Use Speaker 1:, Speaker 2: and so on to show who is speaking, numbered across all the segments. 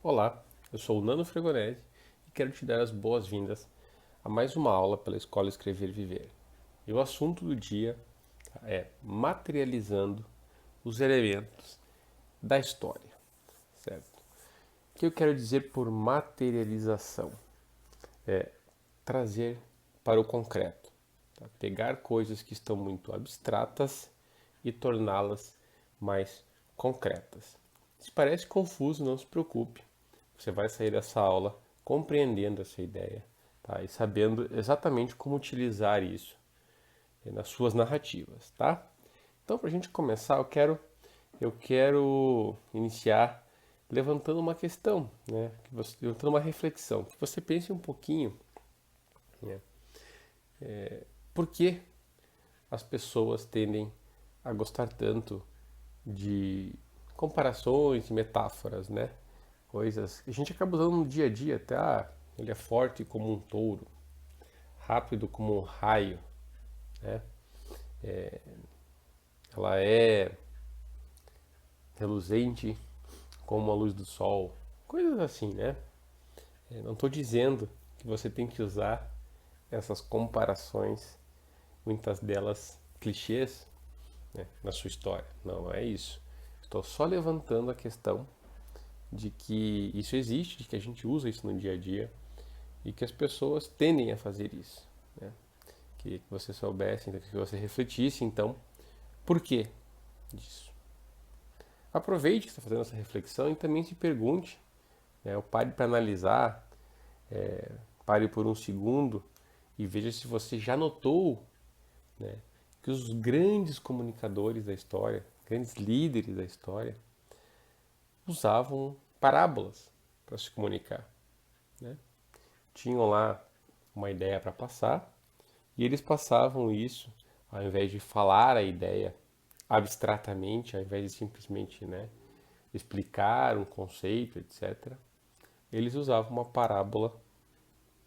Speaker 1: Olá, eu sou o Nano Fregonese e quero te dar as boas-vindas a mais uma aula pela Escola Escrever e Viver. E o assunto do dia é materializando os elementos da história, certo? O que eu quero dizer por materialização? É trazer para o concreto, tá? Pegar coisas que estão muito abstratas e torná-las mais concretas. Se parece confuso, não se preocupe. Você vai sair dessa aula compreendendo essa ideia, tá? E sabendo exatamente como utilizar isso nas suas narrativas, tá? Então, para a gente começar, eu quero iniciar levantando uma questão, né? Levantando uma reflexão, que você pense um pouquinho, né? Por que as pessoas tendem a gostar tanto de comparações e metáforas, né? Coisas que a gente acaba usando no dia a dia, até ele é forte como um touro, rápido como um raio, né? Ela é reluzente como a luz do sol, coisas assim, né? Não estou dizendo que você tem que usar essas comparações, muitas delas clichês, né, na sua história. Não é isso. Estou só levantando a questão de que isso existe, de que a gente usa isso no dia a dia e que as pessoas tendem a fazer isso, né? Que você soubesse, que você refletisse, então, por que disso? Aproveite que está fazendo essa reflexão e também se pergunte, né, ou pare para analisar, pare por um segundo e veja se você já notou, né, que os grandes comunicadores da história, grandes líderes da história, usavam parábolas para se comunicar, né? Tinham lá uma ideia para passar e eles passavam isso, ao invés de falar a ideia abstratamente, ao invés de simplesmente, né, explicar um conceito, etc., eles usavam uma parábola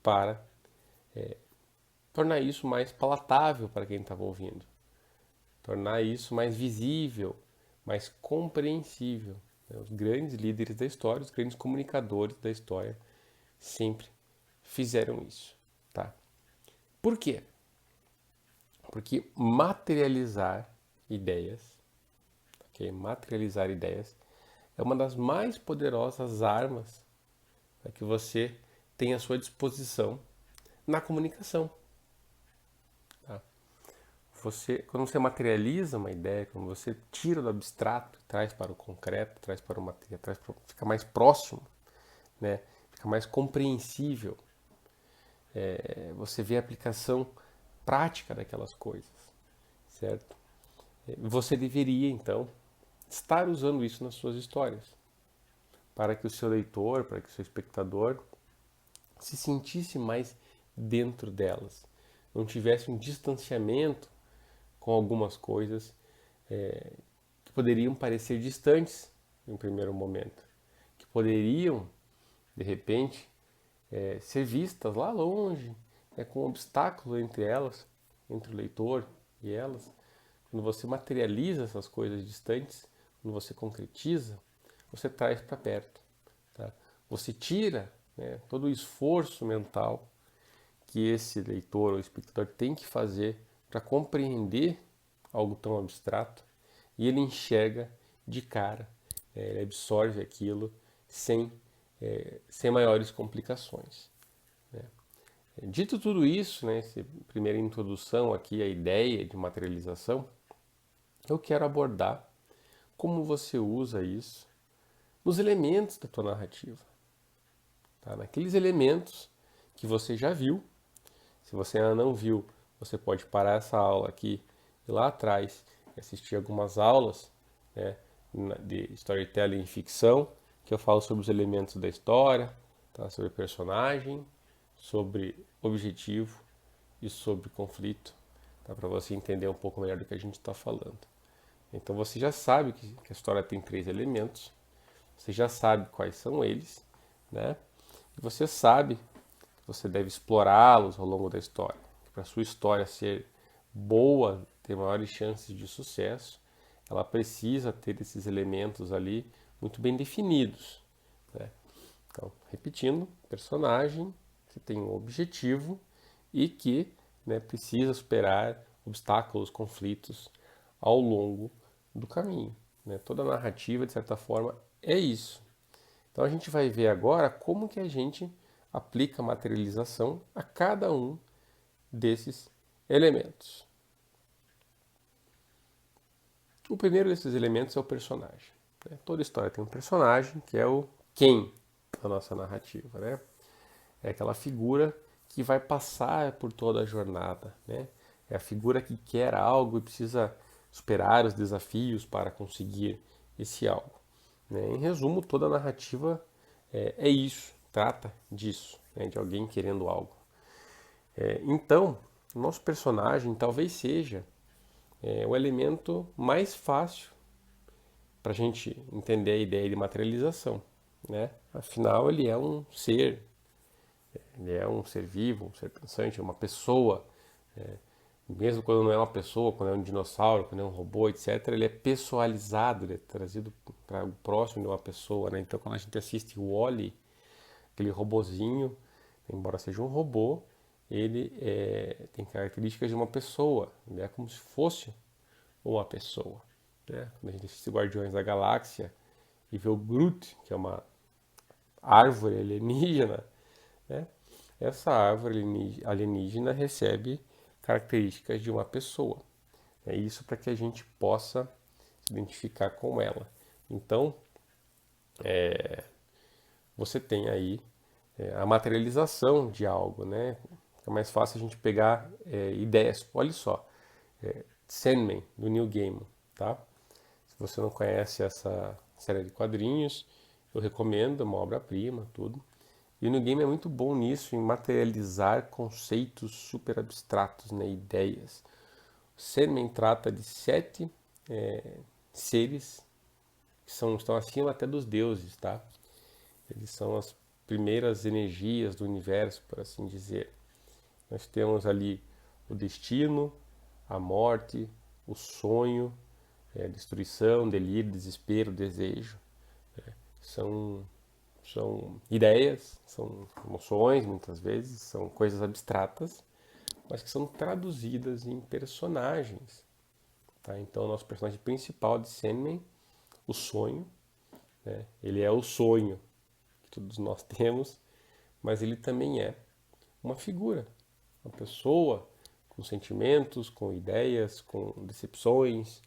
Speaker 1: para tornar isso mais palatável para quem estava ouvindo, tornar isso mais visível, mais compreensível. Os grandes líderes da história, os grandes comunicadores da história sempre fizeram isso, tá? Por quê? Porque materializar ideias, ok? Materializar ideias é uma das mais poderosas armas, né, que você tem à sua disposição na comunicação. Tá? Quando você materializa uma ideia, quando você tira do abstrato, traz para o concreto, traz para o material, fica mais próximo, né? Fica mais compreensível. Você vê a aplicação prática daquelas coisas, certo? Você deveria, então, estar usando isso nas suas histórias, para que o seu leitor, para que o seu espectador se sentisse mais dentro delas, não tivesse um distanciamento com algumas coisas que poderiam parecer distantes em um primeiro momento, que poderiam, de repente, ser vistas lá longe, com um obstáculo entre elas, entre o leitor e elas. Quando você materializa essas coisas distantes, quando você concretiza, você traz para perto. Tá? Você tira, né, todo o esforço mental que esse leitor ou espectador tem que fazer para compreender algo tão abstrato e ele enxerga de cara, ele absorve aquilo sem, sem maiores complicações. Né? Dito tudo isso, né, essa primeira introdução aqui à ideia de materialização, eu quero abordar como você usa isso nos elementos da tua narrativa, tá? Naqueles elementos que você já viu. Se você ainda não viu, você pode parar essa aula aqui e lá atrás assistir algumas aulas, né, de storytelling em ficção, que eu falo sobre os elementos da história, tá? Sobre personagem, sobre objetivo e sobre conflito, tá? Para você entender um pouco melhor do que a gente está falando. Então você já sabe que a história tem três elementos, você já sabe quais são eles, né? E você sabe que você deve explorá-los ao longo da história. Para a sua história ser boa, ter maiores chances de sucesso, ela precisa ter esses elementos ali muito bem definidos, né? Então, repetindo, personagem que tem um objetivo e que, né, precisa superar obstáculos, conflitos ao longo do caminho. Né? Toda narrativa, de certa forma, é isso. Então a gente vai ver agora como que a gente aplica a materialização a cada um desses elementos. O primeiro desses elementos é o personagem. Né? Toda história tem um personagem que é o quem da nossa narrativa. Né? É aquela figura que vai passar por toda a jornada. Né? É a figura que quer algo e precisa superar os desafios para conseguir esse algo. Né? Em resumo, toda a narrativa é isso, trata disso, né? De alguém querendo algo. Então, o nosso personagem talvez seja o elemento mais fácil para a gente entender a ideia de materialização. Né? Afinal, ele é um ser vivo, um ser pensante, uma pessoa. Mesmo quando não é uma pessoa, quando é um dinossauro, quando é um robô, etc., ele é pessoalizado, ele é trazido para o próximo de uma pessoa. Né? Então, quando a gente assiste o Wall-E, aquele robozinho, embora seja um robô, ele tem características de uma pessoa, ele é como se fosse uma pessoa. Né? Quando a gente assiste Guardiões da Galáxia e vê o Groot, que é uma árvore alienígena, né? Essa árvore alienígena recebe características de uma pessoa. É isso para que a gente possa se identificar com ela. Então, você tem aí a materialização de algo, né? É mais fácil a gente pegar ideias. Olha só, Sandman, do Neil Gaiman, tá? Se você não conhece essa série de quadrinhos, eu recomendo, é uma obra-prima, tudo. E o Neil Gaiman é muito bom nisso, em materializar conceitos super abstratos, né? Ideias. O Sandman trata de 7 seres que estão acima até dos deuses, tá? Eles são as primeiras energias do universo, por assim dizer. Nós temos ali o destino, a morte, o sonho, a destruição, delírio, desespero, desejo. São, são ideias, são emoções, muitas vezes, são coisas abstratas, mas que são traduzidas em personagens. Tá? Então, o nosso personagem principal de Sandman, o sonho, né? Ele é o sonho que todos nós temos, mas ele também é uma figura, uma pessoa com sentimentos, com ideias, com decepções,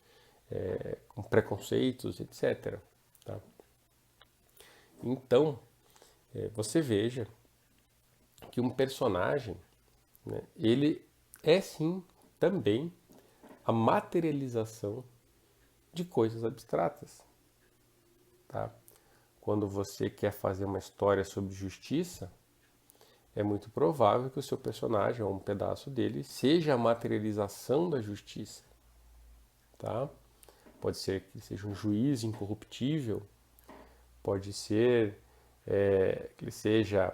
Speaker 1: com preconceitos, etc. Tá? Então, você veja que um personagem, né, ele é sim também a materialização de coisas abstratas. Tá? Quando você quer fazer uma história sobre justiça, é muito provável que o seu personagem, ou um pedaço dele, seja a materialização da justiça. Tá? Pode ser que seja um juiz incorruptível, pode ser que ele seja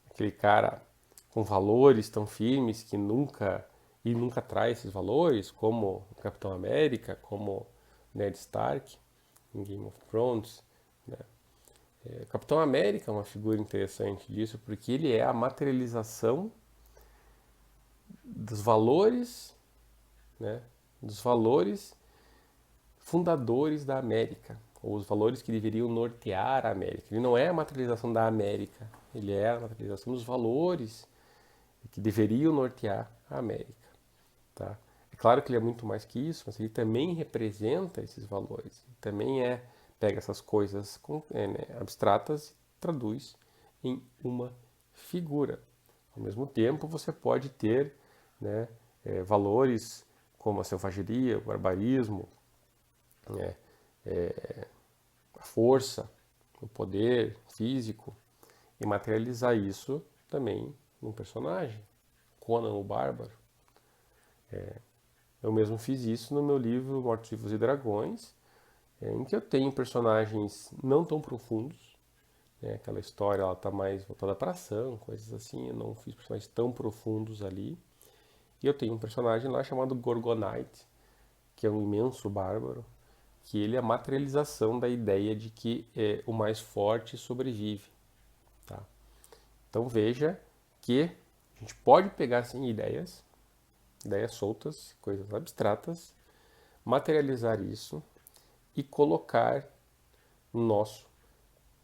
Speaker 1: aquele cara com valores tão firmes que nunca traz esses valores, como o Capitão América, como Ned Stark em Game of Thrones. Né? Capitão América é uma figura interessante disso, porque ele é a materialização dos valores, né, dos valores fundadores da América, ou os valores que deveriam nortear a América. Ele não é a materialização da América, ele é a materialização dos valores que deveriam nortear a América. Tá? É claro que ele é muito mais que isso, mas ele também representa esses valores. Ele também pega essas coisas né, abstratas e traduz em uma figura. Ao mesmo tempo, você pode ter, né, valores como a selvageria, o barbarismo, né, a força, o poder físico, e materializar isso também num personagem. Conan o Bárbaro. Eu mesmo fiz isso no meu livro Mortos Vivos e Dragões, em que eu tenho personagens não tão profundos, né? Aquela história ela está mais voltada para ação, coisas assim. Eu não fiz personagens tão profundos ali. E eu tenho um personagem lá chamado Gorgonite, que é um imenso bárbaro, que ele é a materialização da ideia de que o mais forte sobrevive. Tá? Então veja que a gente pode pegar assim, ideias soltas, coisas abstratas, materializar isso e colocar no nosso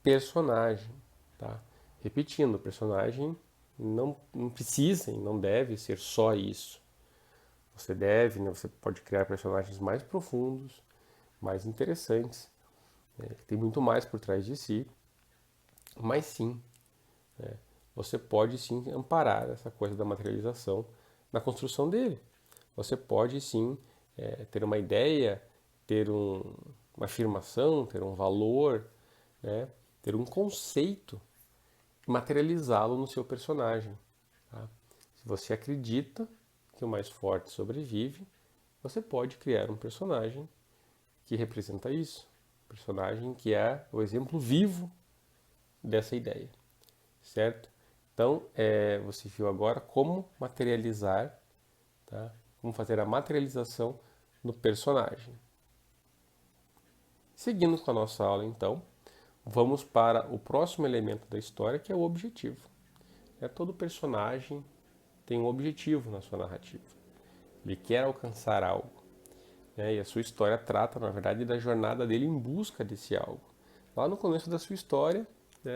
Speaker 1: personagem. Tá? Repetindo, o personagem não precisa e não deve ser só isso. Você deve, né, você pode criar personagens mais profundos, mais interessantes, que tem muito mais por trás de si, mas sim, né, você pode sim amparar essa coisa da materialização na construção dele. Você pode sim ter uma ideia, ter uma afirmação, ter um valor, né, ter um conceito e materializá-lo no seu personagem. Tá? Se você acredita que o mais forte sobrevive, você pode criar um personagem que representa isso. Um personagem que é o exemplo vivo dessa ideia, certo? Então, você viu agora como materializar, tá? Como fazer a materialização no personagem. Seguindo com a nossa aula, então, vamos para o próximo elemento da história, que é o objetivo. Todo personagem tem um objetivo na sua narrativa. Ele quer alcançar algo. E a sua história trata, na verdade, da jornada dele em busca desse algo. Lá no começo da sua história,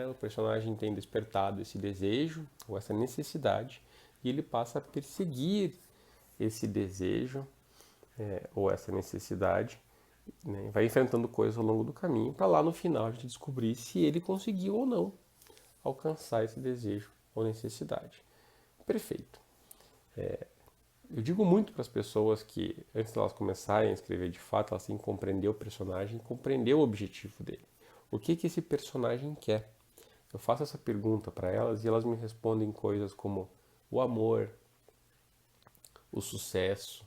Speaker 1: o personagem tem despertado esse desejo ou essa necessidade e ele passa a perseguir esse desejo ou essa necessidade, né, vai enfrentando coisas ao longo do caminho para lá no final a gente descobrir se ele conseguiu ou não alcançar esse desejo ou necessidade. Perfeito. Eu digo muito para as pessoas que, antes de elas começarem a escrever de fato, elas têm que compreender o personagem, compreender o objetivo dele. O que esse personagem quer? Eu faço essa pergunta para elas e elas me respondem coisas como o amor, o sucesso,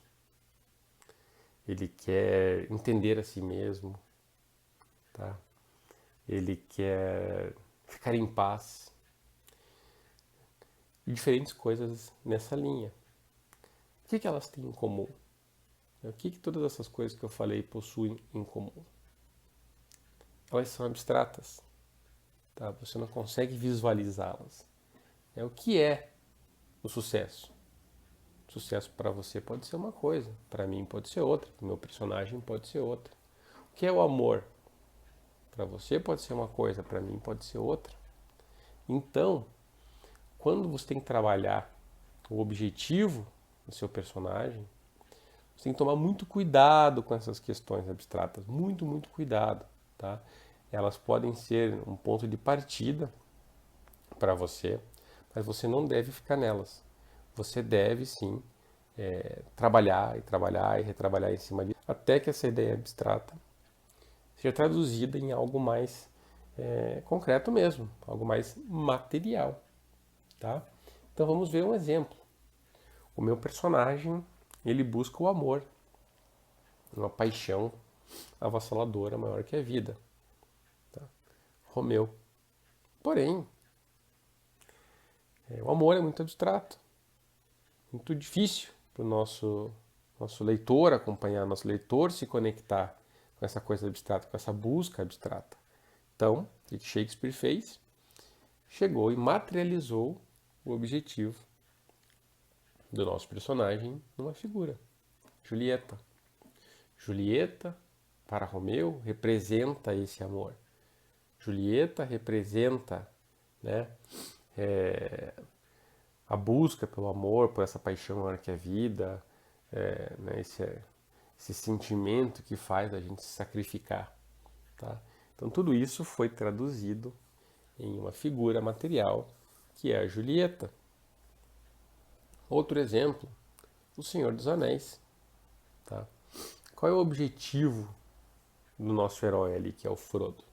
Speaker 1: ele quer entender a si mesmo, tá? Ele quer ficar em paz. E diferentes coisas nessa linha. O que elas têm em comum? O que todas essas coisas que eu falei possuem em comum? Elas são abstratas, tá? Você não consegue visualizá-las. O que é o sucesso? O sucesso para você pode ser uma coisa, para mim pode ser outra, para o meu personagem pode ser outra. O que é o amor? Para você pode ser uma coisa, para mim pode ser outra. Então, quando você tem que trabalhar o objetivo do seu personagem, você tem que tomar muito cuidado com essas questões abstratas, muito, muito cuidado, tá? Elas podem ser um ponto de partida para você, mas você não deve ficar nelas. Você deve sim trabalhar e retrabalhar em cima disso, até que essa ideia abstrata seja traduzida em algo mais concreto mesmo, algo mais material, tá? Então vamos ver um exemplo. O meu personagem, ele busca o amor, uma paixão avassaladora maior que a vida. Tá? Romeu. Porém, o amor é muito abstrato, muito difícil para o nosso leitor acompanhar, nosso leitor se conectar com essa coisa abstrata, com essa busca abstrata. Então, o que Shakespeare fez? Chegou e materializou o objetivo do nosso personagem numa figura, Julieta. Julieta, para Romeu, representa esse amor. Julieta representa, né, a busca pelo amor, por essa paixão maior que a vida, né, esse sentimento que faz a gente se sacrificar. Tá? Então tudo isso foi traduzido em uma figura material que é a Julieta. Outro exemplo, o Senhor dos Anéis. Tá? Qual é o objetivo do nosso herói ali, que é o Frodo?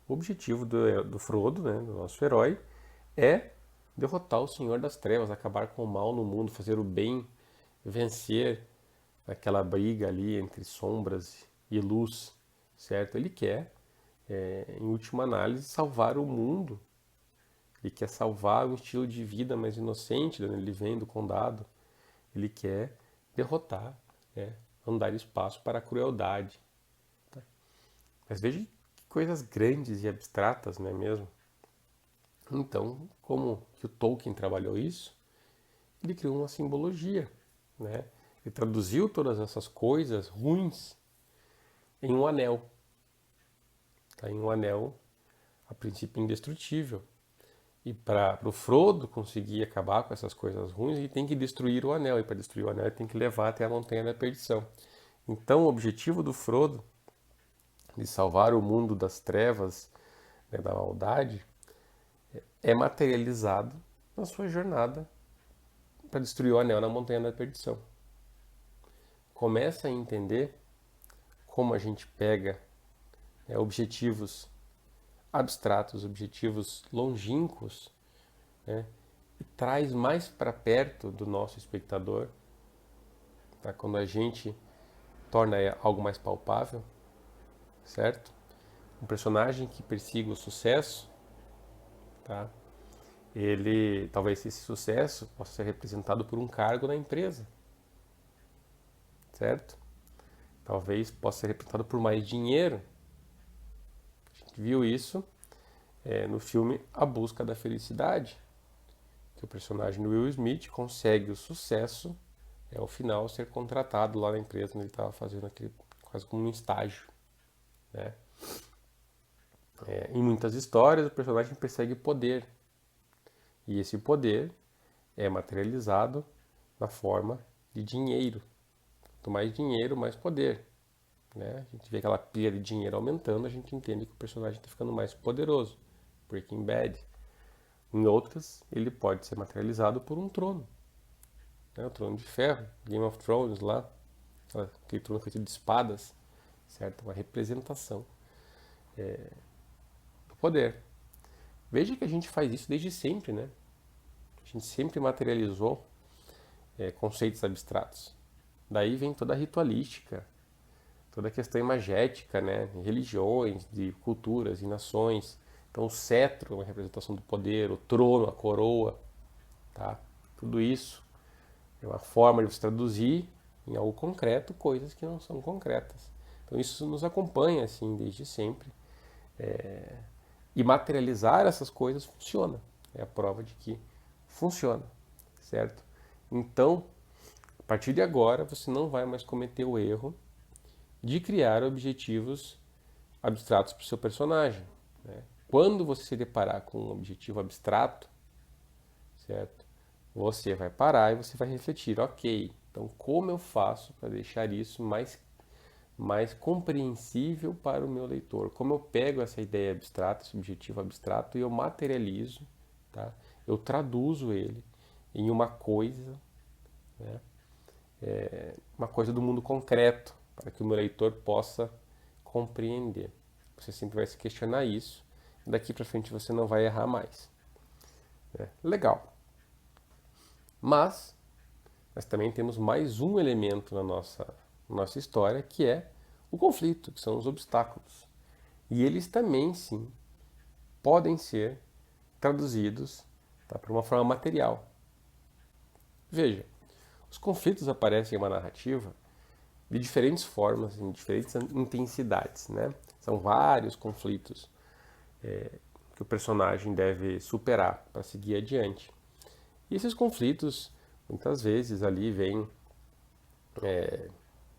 Speaker 1: O objetivo do Frodo, né, do nosso herói, é derrotar o Senhor das Trevas, acabar com o mal no mundo, fazer o bem, vencer aquela briga ali entre sombras e luz, certo? Ele quer, em última análise, salvar o mundo. Ele quer salvar um estilo de vida mais inocente, de onde ele vem, do condado. Ele quer derrotar, não dar espaço para a crueldade. Tá? Mas veja que coisas grandes e abstratas, não é mesmo? Então, como que o Tolkien trabalhou isso? Ele criou uma simbologia, né? Ele traduziu todas essas coisas ruins em um anel, tá? Em um anel, a princípio indestrutível. E para o Frodo conseguir acabar com essas coisas ruins, ele tem que destruir o anel. E para destruir o anel, ele tem que levar até a Montanha da Perdição. Então, o objetivo do Frodo, de salvar o mundo das trevas, né, da maldade, é materializado na sua jornada para destruir o anel na Montanha da Perdição. Começa a entender como a gente pega, né, objetivos abstratos, objetivos longínquos, né, e traz mais para perto do nosso espectador, tá? Quando a gente torna algo mais palpável, certo? Um personagem que persiga o sucesso, tá? Ele, talvez esse sucesso possa ser representado por um cargo na empresa, certo? Talvez possa ser representado por mais dinheiro. A gente viu isso no filme A Busca da Felicidade, que o personagem do Will Smith consegue o sucesso ao final ser contratado lá na empresa onde ele estava fazendo aquele quase como um estágio, né? Em muitas histórias o personagem persegue poder e esse poder é materializado na forma de dinheiro. Quanto mais dinheiro, mais poder, né? A gente vê aquela pilha de dinheiro aumentando, a gente entende que o personagem está ficando mais poderoso. Breaking Bad. Em outras, ele pode ser materializado por um trono, né? O trono de ferro, Game of Thrones lá, aquele trono feito de espadas, certo? Uma representação do poder. Veja que a gente faz isso desde sempre, né? A gente sempre materializou conceitos abstratos. Daí vem toda a ritualística, toda a questão imagética, né? De religiões, de culturas e nações. Então o cetro é uma representação do poder, o trono, a coroa, tá? Tudo isso é uma forma de você traduzir em algo concreto coisas que não são concretas. Então isso nos acompanha assim desde sempre. E materializar essas coisas funciona. É a prova de que funciona, certo? Então, a partir de agora, você não vai mais cometer o erro de criar objetivos abstratos para o seu personagem, né? Quando você se deparar com um objetivo abstrato, certo? Você vai parar e você vai refletir, ok, então como eu faço para deixar isso mais compreensível para o meu leitor? Como eu pego essa ideia abstrata, esse objetivo abstrato e eu materializo, tá? Eu traduzo ele em uma coisa, né? Uma coisa do mundo concreto, para que o meu leitor possa compreender. Você sempre vai se questionar isso, daqui para frente você não vai errar mais, né? Legal. Mas nós também temos mais um elemento na nossa história, que é o conflito, que são os obstáculos. E eles também, sim, podem ser traduzidos, tá, para uma forma material. Veja, os conflitos aparecem em uma narrativa de diferentes formas, em diferentes intensidades, né? São vários conflitos que o personagem deve superar para seguir adiante. E esses conflitos, muitas vezes, ali vêm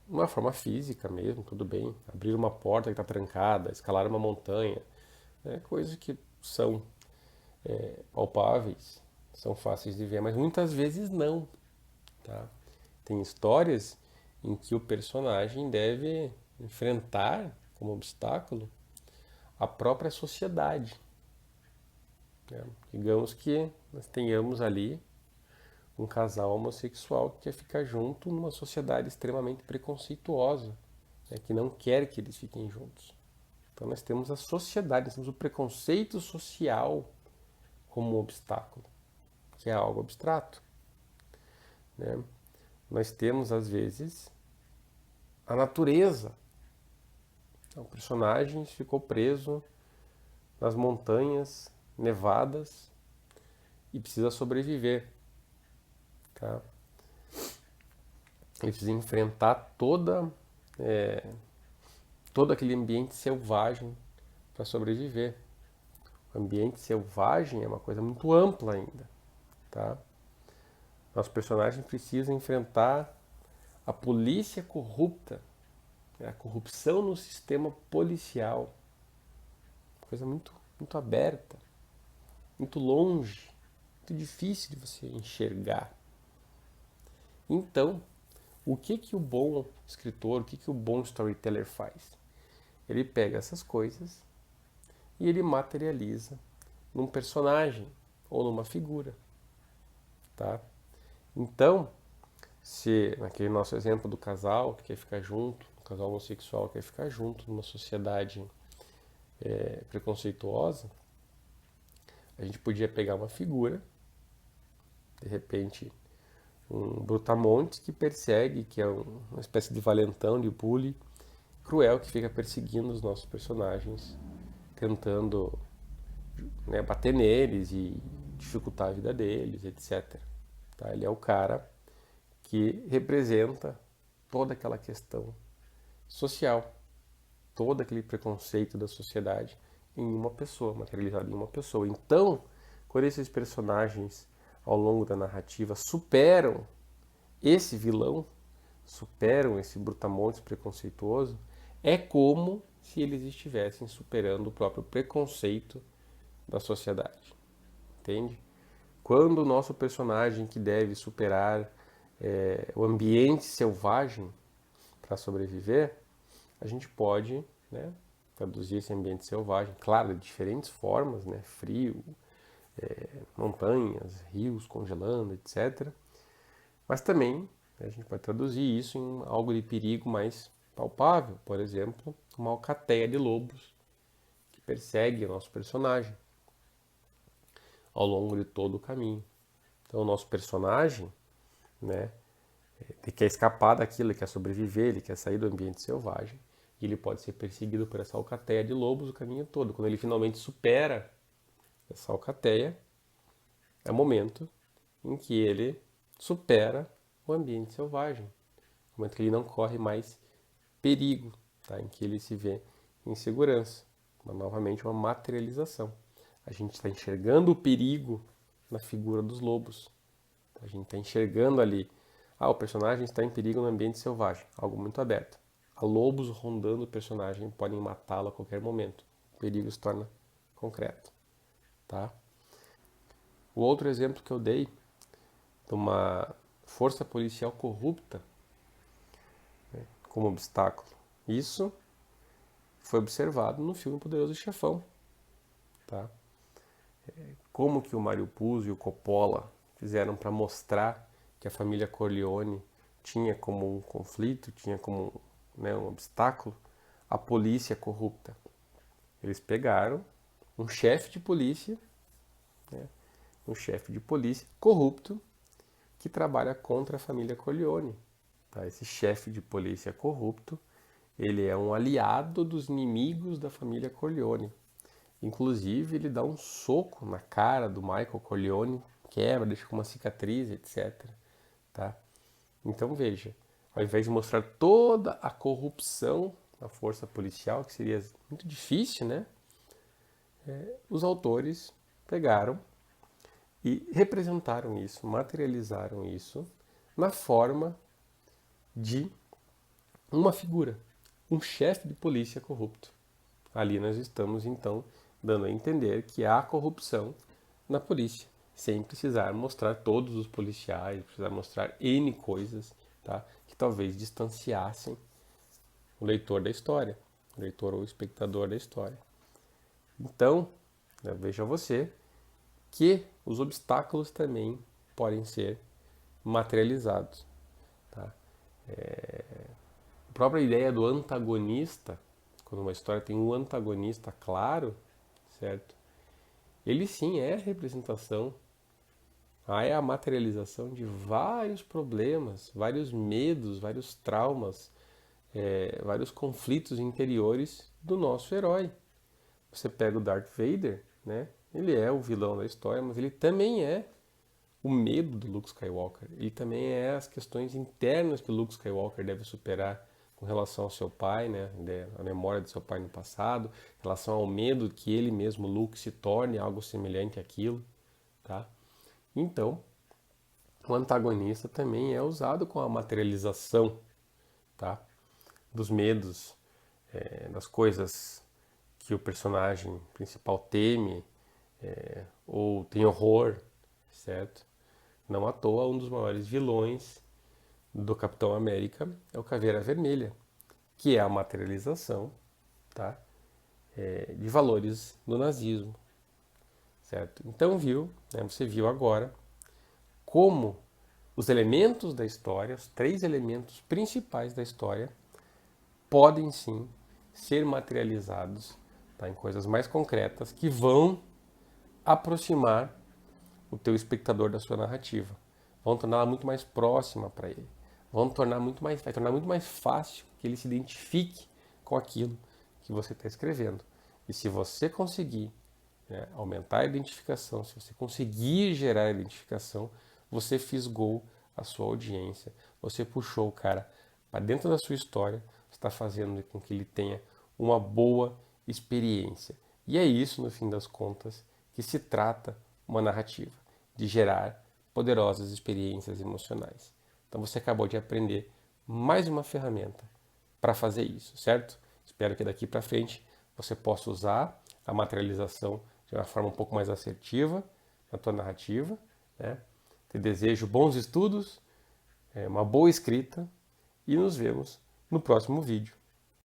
Speaker 1: uma forma física mesmo, tudo bem. Abrir uma porta que está trancada, escalar uma montanha, né? Coisas que são palpáveis, são fáceis de ver, mas muitas vezes não, tá? Tem histórias em que o personagem deve enfrentar como obstáculo a própria sociedade, né? Digamos que nós tenhamos ali um casal homossexual que quer ficar junto numa sociedade extremamente preconceituosa, né, que não quer que eles fiquem juntos. Então nós temos a sociedade, nós temos o preconceito social como um obstáculo, que é algo abstrato, né? Nós temos às vezes a natureza. Então, o personagem ficou preso nas montanhas nevadas e precisa sobreviver, tá? Ele precisa enfrentar todo aquele ambiente selvagem para sobreviver. O ambiente selvagem é uma coisa muito ampla ainda, tá? Nosso personagem precisa enfrentar a polícia corrupta, a corrupção no sistema policial, coisa muito aberta, muito longe, muito difícil de você enxergar. Então, o que o bom escritor, o que o bom storyteller faz? Ele pega essas coisas e ele materializa num personagem ou numa figura, tá? Então, se naquele nosso exemplo do casal que quer ficar junto, o casal homossexual quer ficar junto numa sociedade preconceituosa, a gente podia pegar uma figura, de repente um brutamontes que persegue, que é uma espécie de valentão, de bully, cruel, que fica perseguindo os nossos personagens, tentando, né, bater neles e dificultar a vida deles, etc. Tá? Ele é o cara que representa toda aquela questão social, todo aquele preconceito da sociedade em uma pessoa, materializado em uma pessoa. Então, quando esses personagens ao longo da narrativa superam esse vilão, superam esse brutamontes preconceituoso, é como se eles estivessem superando o próprio preconceito da sociedade. Entende? Quando o nosso personagem que deve superar o ambiente selvagem para sobreviver, a gente pode, né, traduzir esse ambiente selvagem, claro, de diferentes formas, né, frio, montanhas, rios congelando, etc. Mas também, né, a gente pode traduzir isso em algo de perigo mais palpável, por exemplo, uma alcateia de lobos que persegue o nosso personagem ao longo de todo o caminho. Então, o nosso personagem, né, ele quer escapar daquilo, ele quer sobreviver, ele quer sair do ambiente selvagem. E ele pode ser perseguido por essa alcateia de lobos o caminho todo. Quando ele finalmente supera essa alcateia, é o momento em que ele supera o ambiente selvagem. O momento que ele não corre mais perigo, tá? Em que ele se vê em segurança. Novamente, uma materialização. A gente está enxergando o perigo na figura dos lobos. A gente está enxergando ali, o personagem está em perigo no ambiente selvagem, algo muito aberto. Há lobos rondando o personagem, podem matá-lo a qualquer momento. O perigo se torna concreto. Tá? O outro exemplo que eu dei de uma força policial corrupta, né, como obstáculo. Isso foi observado no filme Poderoso Chefão. Tá? Como que o Mario Puzo e o Coppola fizeram para mostrar que a família Corleone tinha como um conflito, tinha como, né, um obstáculo a polícia corrupta. Eles pegaram um chefe de polícia, né, um chefe de polícia corrupto que trabalha contra a família Corleone. Tá? Esse chefe de polícia corrupto, ele é um aliado dos inimigos da família Corleone. Inclusive, ele dá um soco na cara do Michael Corleone, quebra, deixa com uma cicatriz, etc. Tá? Então, veja, ao invés de mostrar toda a corrupção da força policial, que seria muito difícil, né? Os autores pegaram e representaram isso, materializaram isso na forma de uma figura, um chefe de polícia corrupto. Ali nós estamos, então, dando a entender que há corrupção na polícia, sem precisar mostrar todos os policiais, precisar mostrar N coisas, tá? Que talvez distanciassem o leitor da história, o leitor ou o espectador da história. Então, veja você que os obstáculos também podem ser materializados. Tá? A própria ideia do antagonista, quando uma história tem um antagonista claro, certo? Ele sim é a representação, é a materialização de vários problemas, vários medos, vários traumas, vários conflitos interiores do nosso herói. Você pega o Darth Vader, né? Ele é o vilão da história, mas ele também é o medo do Luke Skywalker. Ele também é as questões internas que o Luke Skywalker deve superar com relação ao seu pai, né, a memória do seu pai no passado, em relação ao medo que ele mesmo, Luke, se torne algo semelhante àquilo, tá? Então, o antagonista também é usado com a materialização, tá, dos medos, das coisas que o personagem principal teme, ou tem horror, certo? Não à toa, um dos maiores vilões do Capitão América é o Caveira Vermelha, que é a materialização, tá, de valores do nazismo, certo? Então você viu agora como os elementos da história, os 3 elementos principais da história, podem sim ser materializados, tá, em coisas mais concretas que vão aproximar o teu espectador da sua narrativa, vão torná-la muito mais próxima para ele, vai tornar muito mais fácil que ele se identifique com aquilo que você está escrevendo. E se você conseguir, né, aumentar a identificação, se você conseguir gerar a identificação, você fisgou a sua audiência, você puxou o cara para dentro da sua história, você está fazendo com que ele tenha uma boa experiência. E é isso, no fim das contas, que se trata uma narrativa, de gerar poderosas experiências emocionais. Então você acabou de aprender mais uma ferramenta para fazer isso, certo? Espero que daqui para frente você possa usar a materialização de uma forma um pouco mais assertiva na tua narrativa, né? Te desejo bons estudos, uma boa escrita e nos vemos no próximo vídeo.